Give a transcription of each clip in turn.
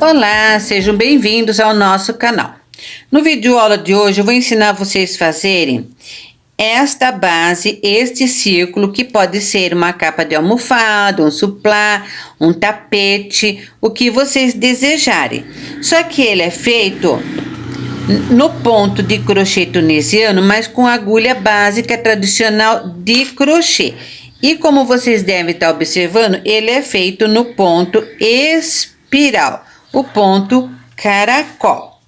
Olá, sejam bem-vindos ao nosso canal. No vídeo aula de hoje eu vou ensinar vocês a fazerem esta base, este círculo, que pode ser uma capa de almofada, um suplá, um tapete, o que vocês desejarem. Só que ele é feito no ponto de crochê tunisiano, mas com agulha básica tradicional de crochê. E como vocês devem estar observando, ele é feito no ponto espiral, o ponto caracol.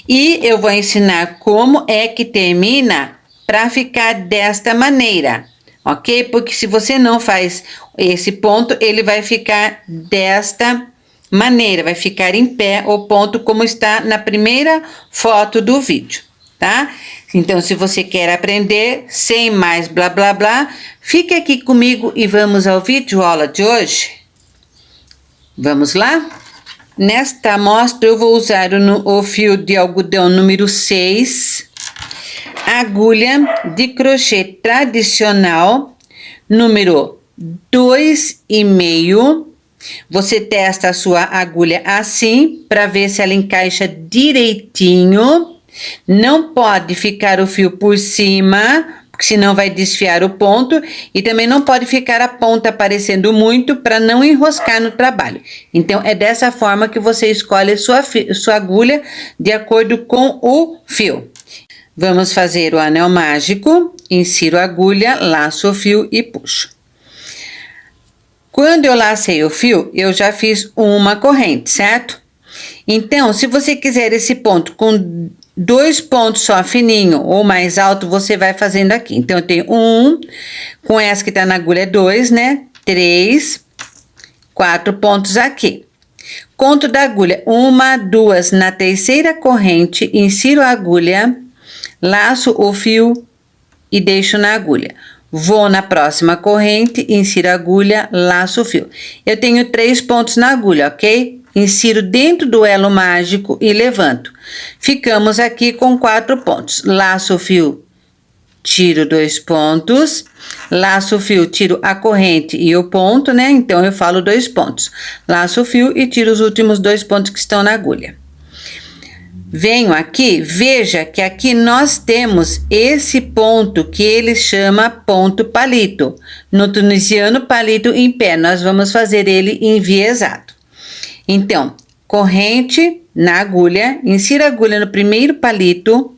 E eu vou ensinar como é que termina para ficar desta maneira, ok? Porque se você não faz esse ponto, ele vai ficar desta maneira, vai ficar em pé o ponto como está na primeira foto do vídeo, tá? Então, se você quer aprender sem mais blá blá blá, fique aqui comigo e vamos ao vídeo aula de hoje. Vamos lá? Nesta amostra eu vou usar o fio de algodão número 6, agulha de crochê tradicional número 2,5. Você testa a sua agulha assim para ver se ela encaixa direitinho. Não pode ficar o fio por cima, porque senão vai desfiar o ponto, e também não pode ficar a ponta aparecendo muito para não enroscar no trabalho. Então, é dessa forma que você escolhe sua agulha de acordo com o fio. Vamos fazer o anel mágico, insiro a agulha, laço o fio e puxo. Quando eu lacei o fio, eu já fiz uma corrente, certo? Então, se você quiser esse ponto com 2 pontos só fininho ou mais alto, você vai fazendo aqui. Então, eu tenho 1, com essa que tá na agulha 2, né? 3, 4 pontos aqui. Conto da agulha, 1, 2, na terceira corrente, insiro a agulha, laço o fio e deixo na agulha. Vou na próxima corrente, insiro a agulha, laço o fio. Eu tenho 3 pontos na agulha, ok? Insiro dentro do elo mágico e levanto. Ficamos aqui com 4 pontos. Laço o fio, tiro 2 pontos. Laço o fio, tiro a corrente e o ponto, né? Então, eu falo 2 pontos. Laço o fio e tiro os últimos 2 pontos que estão na agulha. Venho aqui, veja que aqui nós temos esse ponto que ele chama ponto palito. No tunisiano, palito em pé. Nós vamos fazer ele enviesado. Então, corrente na agulha, insiro a agulha no primeiro palito,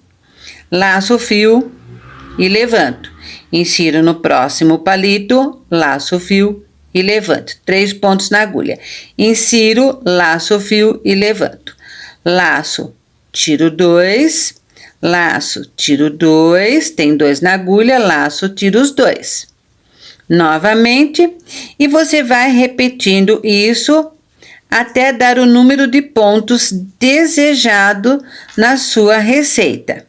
laço o fio e levanto. Insiro no próximo palito, laço o fio e levanto. 3 pontos na agulha. Insiro, laço o fio e levanto. Laço, tiro 2, laço, tiro 2, tem 2 na agulha, laço, tiro os 2. Novamente, e você vai repetindo isso até dar o número de pontos desejado na sua receita.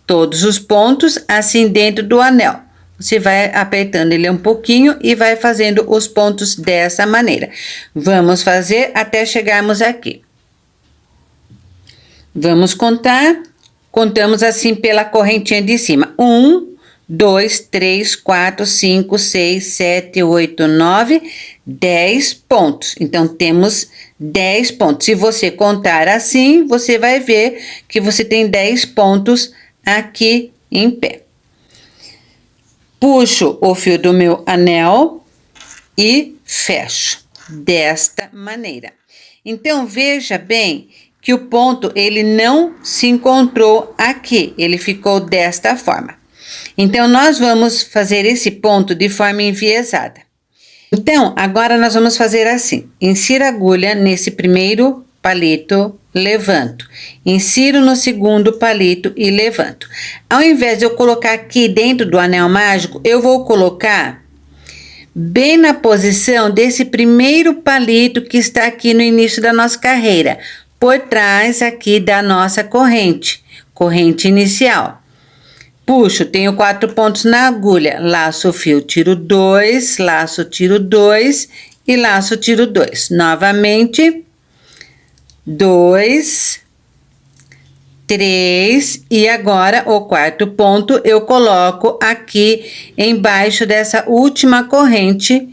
Todos os pontos assim dentro do anel. Você vai apertando ele um pouquinho e vai fazendo os pontos dessa maneira. Vamos fazer até chegarmos aqui. Vamos contar. Contamos assim pela correntinha de cima. 1, 2, 3, 4, 5, 6, 7, 8, 9, 10 pontos. Então, temos 10 pontos. Se você contar assim, você vai ver que você tem 10 pontos aqui em pé. Puxo o fio do meu anel e fecho desta maneira. Então, veja bem que o ponto, ele não se encontrou aqui. Ele ficou desta forma. Então, nós vamos fazer esse ponto de forma enviesada. Então, agora nós vamos fazer assim. Insiro a agulha nesse primeiro palito, levanto. Insiro no segundo palito e levanto. Ao invés de eu colocar aqui dentro do anel mágico, eu vou colocar bem na posição desse primeiro palito que está aqui no início da nossa carreira, por trás aqui da nossa corrente inicial. Puxo, tenho 4 pontos na agulha, laço o fio, tiro 2, laço, tiro 2 e laço, tiro 2. Novamente, 2, 3 e agora o quarto ponto eu coloco aqui embaixo dessa última corrente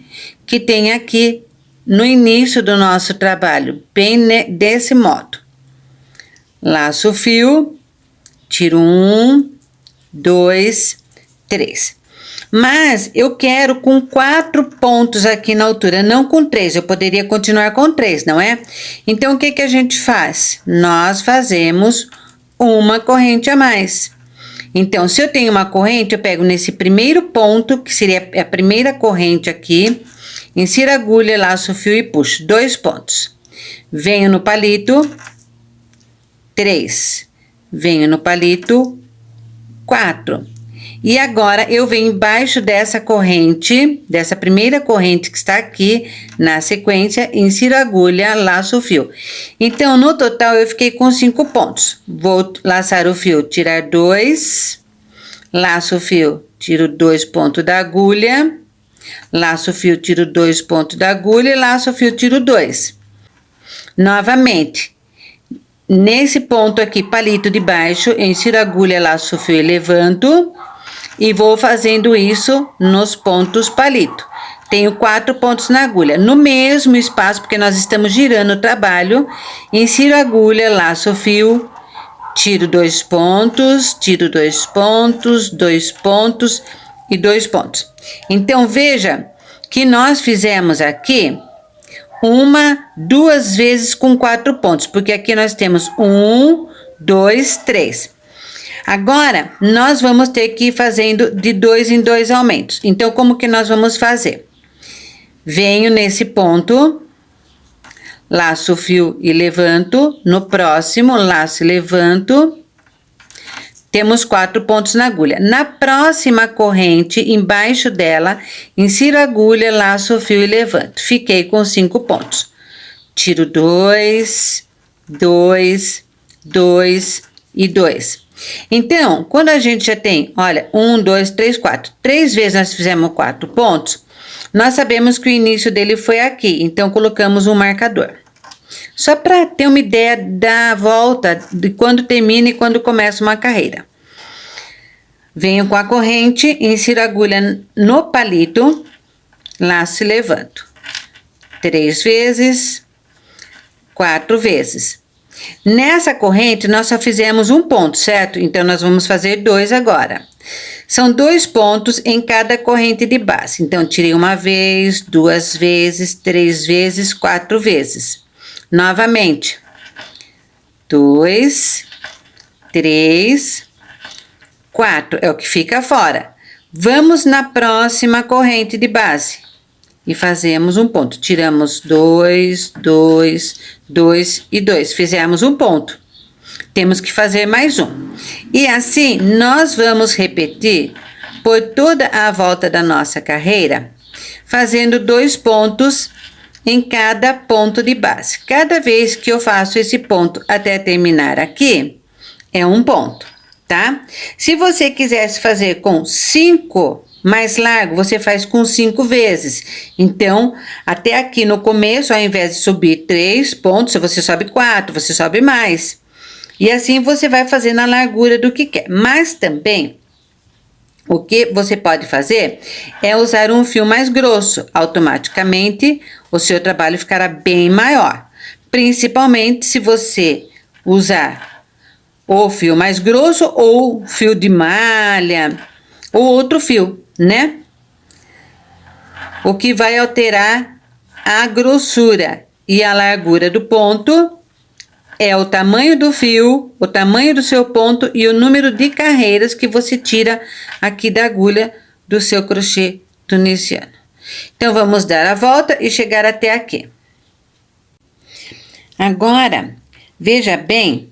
que tem aqui no início do nosso trabalho, bem desse modo. Laço o fio, tiro 1, 2, 3. Mas eu quero com 4 pontos aqui na altura, não com 3. Eu poderia continuar com 3, não é? Então, o que a gente faz? Nós fazemos uma corrente a mais. Então, se eu tenho uma corrente, eu pego nesse primeiro ponto, que seria a primeira corrente aqui, insiro a agulha, laço o fio e puxo 2 pontos. Venho no palito, 3. Venho no palito, 4. E agora, eu venho embaixo dessa corrente, dessa primeira corrente que está aqui, na sequência, insiro a agulha, laço o fio. Então, no total, eu fiquei com 5 pontos. Vou laçar o fio, tirar 2, laço o fio, tiro 2 pontos da agulha, laço o fio, tiro 2 pontos da agulha e laço o fio, tiro 2. Novamente, nesse ponto aqui, palito de baixo, eu insiro a agulha, laço o fio e levanto. E vou fazendo isso nos pontos palito. Tenho 4 pontos na agulha. No mesmo espaço, porque nós estamos girando o trabalho, insiro a agulha, laço o fio, tiro 2 pontos, tiro 2 pontos, 2 pontos e 2 pontos. Então, veja que nós fizemos aqui 2 vezes com 4 pontos, porque aqui nós temos 1, 2, 3. Agora, nós vamos ter que ir fazendo de 2 em 2 aumentos. Então, como que nós vamos fazer? Venho nesse ponto, laço o fio e levanto. No próximo, laço e levanto. Temos 4 pontos na agulha. Na próxima corrente, embaixo dela, insiro a agulha, laço o fio e levanto. Fiquei com 5 pontos. Tiro 2, 2, 2 e 2. Então, quando a gente já tem, olha, 1, 2, 3, 4. 3 vezes nós fizemos 4 pontos, nós sabemos que o início dele foi aqui. Então, colocamos um marcador. Só para ter uma ideia da volta, de quando termina e quando começa uma carreira. Venho com a corrente, insiro a agulha no palito, laço e levanto. 3 vezes, 4 vezes. Nessa corrente, nós só fizemos um ponto, certo? Então, nós vamos fazer 2 agora. São 2 pontos em cada corrente de base. Então, tirei 1 vez, 2 vezes, 3 vezes, 4 vezes. Novamente. 2, 3, 4. É o que fica fora. Vamos na próxima corrente de base. E fazemos um ponto. Tiramos 2, 2, 2 e 2. Fizemos um ponto. Temos que fazer mais um. E assim, nós vamos repetir por toda a volta da nossa carreira, fazendo 2 pontos em cada ponto de base. Cada vez que eu faço esse ponto até terminar aqui, é um ponto, tá? Se você quisesse fazer com 5 mais largo, você faz com 5 vezes. Então, até aqui no começo, ao invés de subir 3 pontos, você sobe 4, você sobe mais. E assim você vai fazendo a largura do que quer. Mas também, o que você pode fazer é usar um fio mais grosso. Automaticamente, o seu trabalho ficará bem maior. Principalmente se você usar o fio mais grosso ou fio de malha ou outro fio, né? O que vai alterar a grossura e a largura do ponto é o tamanho do fio, o tamanho do seu ponto e o número de carreiras que você tira aqui da agulha do seu crochê tunisiano. Então, vamos dar a volta e chegar até aqui. Agora, veja bem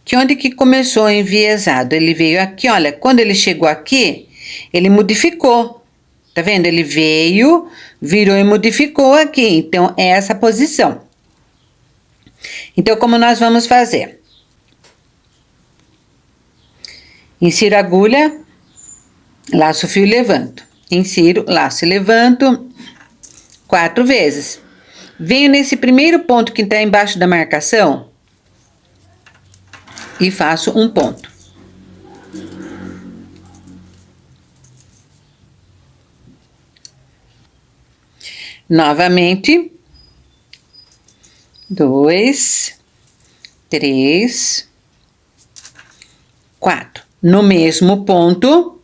que onde que começou o enviesado? Ele veio aqui, olha, quando ele chegou aqui, ele modificou, tá vendo? Ele veio, virou e modificou aqui, então é essa posição. Então, como nós vamos fazer? Insiro a agulha, laço o fio e levanto. Insiro, laço e levanto 4 vezes. Venho nesse primeiro ponto que está embaixo da marcação e faço um ponto. Novamente, 2, 3, 4. No mesmo ponto,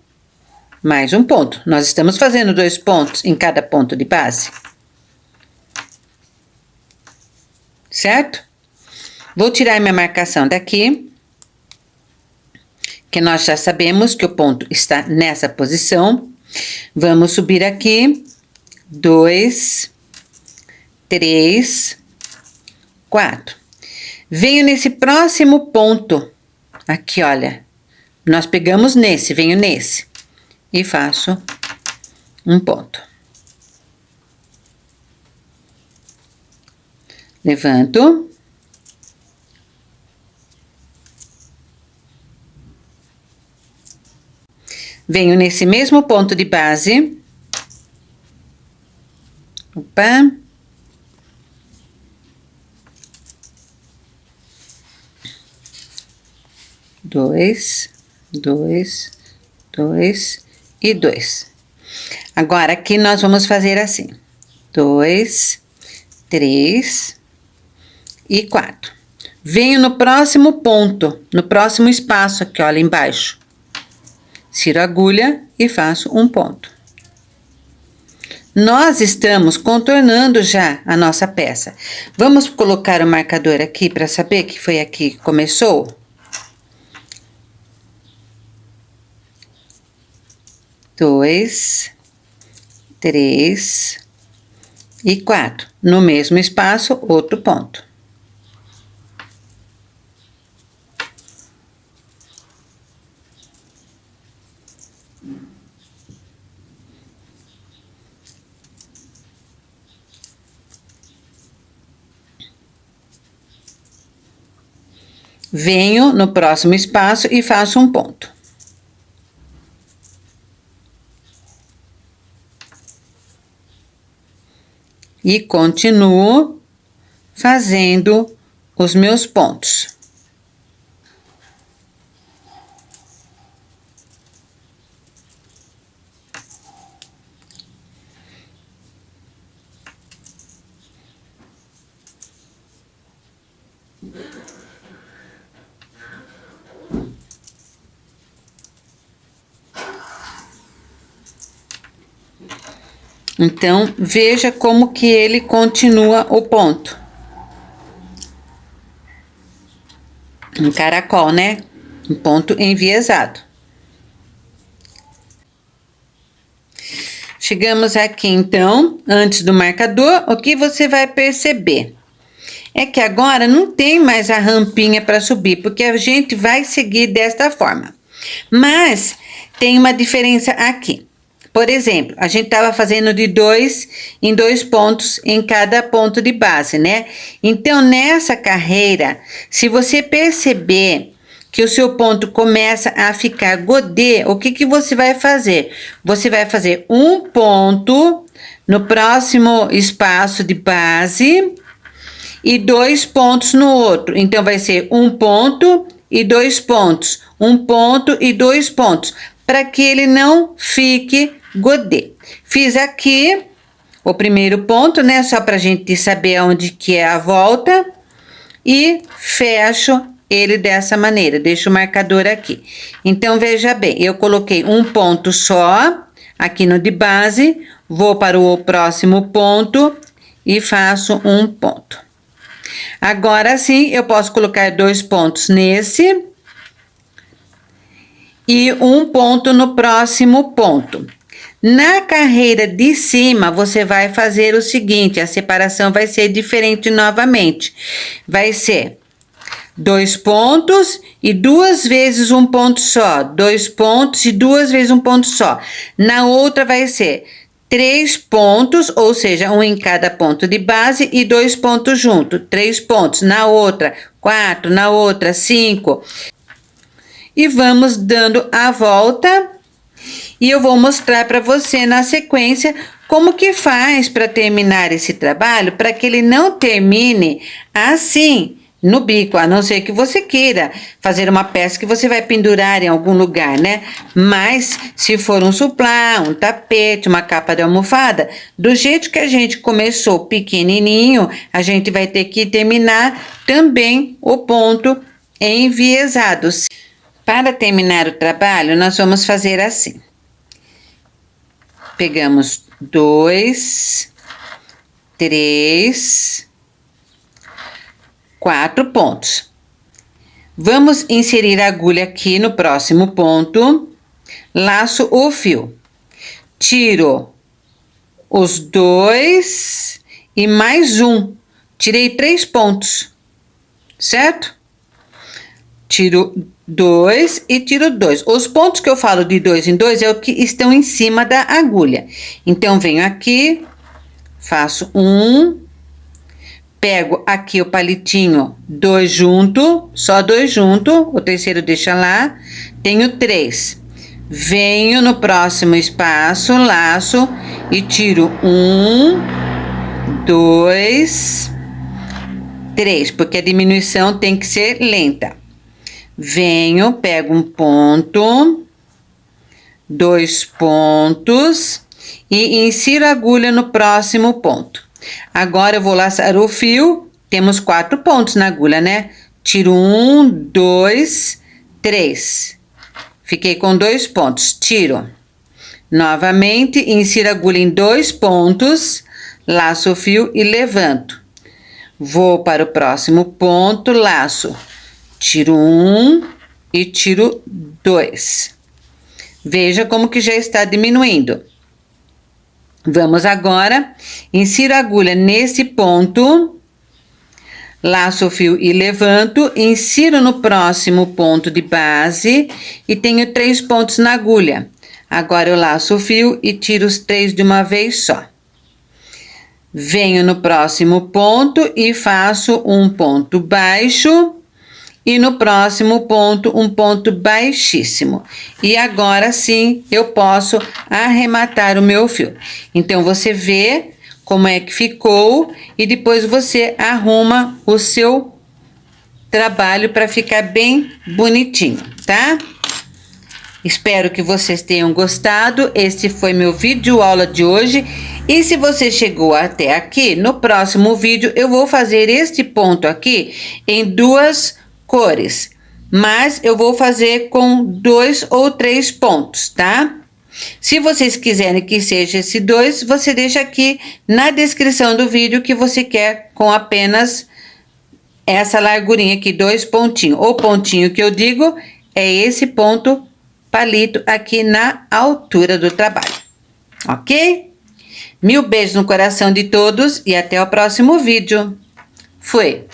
mais um ponto. Nós estamos fazendo 2 pontos em cada ponto de base. Certo? Vou tirar minha marcação daqui, que nós já sabemos que o ponto está nessa posição. Vamos subir aqui, 2, 3, 4. Venho nesse próximo ponto, aqui, olha. Nós pegamos nesse, venho nesse e faço um ponto. Levanto. Venho nesse mesmo ponto de base. Opa. Dois, 2, 2 e 2. Agora, aqui nós vamos fazer assim. 2, 3 e 4. Venho no próximo ponto, no próximo espaço aqui, olha, embaixo. Tiro a agulha e faço um ponto. Nós estamos contornando já a nossa peça. Vamos colocar o marcador aqui para saber que foi aqui que começou? 2, 3 e 4. No mesmo espaço, outro ponto. Venho no próximo espaço e faço um ponto. E continuo fazendo os meus pontos. Então, veja como que ele continua o ponto. Um caracol, né? Um ponto enviesado. Chegamos aqui, então, antes do marcador, o que você vai perceber? É que agora não tem mais a rampinha para subir, porque a gente vai seguir desta forma. Mas, tem uma diferença aqui. Por exemplo, a gente estava fazendo de 2 em 2 pontos em cada ponto de base, né? Então, nessa carreira, se você perceber que o seu ponto começa a ficar godê, o que que você vai fazer? Você vai fazer um ponto no próximo espaço de base e 2 pontos no outro. Então, vai ser um ponto e 2 pontos, um ponto e 2 pontos, para que ele não fique godê. Fiz aqui o primeiro ponto, né? Só pra gente saber onde que é a volta. E fecho ele dessa maneira. Deixo o marcador aqui. Então, veja bem, eu coloquei um ponto só aqui no de base. Vou para o próximo ponto e faço um ponto. Agora sim, eu posso colocar 2 pontos nesse. E um ponto no próximo ponto. Na carreira de cima, você vai fazer o seguinte, a separação vai ser diferente novamente. Vai ser 2 pontos e 2 vezes um ponto só. 2 pontos e 2 vezes um ponto só. Na outra vai ser 3 pontos, ou seja, um em cada ponto de base e 2 pontos junto. 3 pontos. Na outra, 4. Na outra, 5. E vamos dando a volta. E eu vou mostrar para você na sequência como que faz para terminar esse trabalho, para que ele não termine assim, no bico, a não ser que você queira fazer uma peça que você vai pendurar em algum lugar, né? Mas se for um suplá, um tapete, uma capa de almofada, do jeito que a gente começou pequenininho, a gente vai ter que terminar também o ponto enviesado. Para terminar o trabalho, nós vamos fazer assim. Pegamos 2, 3, 4 pontos. Vamos inserir a agulha aqui no próximo ponto, laço o fio, tiro os 2 e mais um, tirei 3 pontos, certo? Tiro 2 e tiro 2. Os pontos que eu falo de 2 em 2 é o que estão em cima da agulha. Então, venho aqui, faço 1, pego aqui o palitinho, 2 junto, só 2 junto, o terceiro deixa lá, tenho 3. Venho no próximo espaço, laço e tiro 1, 2, 3, porque a diminuição tem que ser lenta. Venho, pego um ponto, 2 pontos e insiro a agulha no próximo ponto. Agora eu vou laçar o fio, temos 4 pontos na agulha, né? Tiro 1, 2, 3. Fiquei com 2 pontos, tiro. Novamente, insiro a agulha em 2 pontos, laço o fio e levanto. Vou para o próximo ponto, laço. Tiro 1 e tiro 2. Veja como que já está diminuindo. Vamos agora, insiro a agulha nesse ponto, laço o fio e levanto, insiro no próximo ponto de base e tenho 3 pontos na agulha. Agora eu laço o fio e tiro os 3 de uma vez só. Venho no próximo ponto e faço um ponto baixo. E no próximo ponto, um ponto baixíssimo. E agora sim, eu posso arrematar o meu fio. Então, você vê como é que ficou e depois você arruma o seu trabalho para ficar bem bonitinho, tá? Espero que vocês tenham gostado. Este foi meu vídeo aula de hoje. E se você chegou até aqui, no próximo vídeo eu vou fazer este ponto aqui em 2 cores, mas eu vou fazer com 2 ou 3 pontos, tá? Se vocês quiserem que seja esse 2, você deixa aqui na descrição do vídeo que você quer com apenas essa largurinha aqui, 2 pontinhos. O pontinho que eu digo é esse ponto palito aqui na altura do trabalho, ok? Mil beijos no coração de todos e até o próximo vídeo. Fui!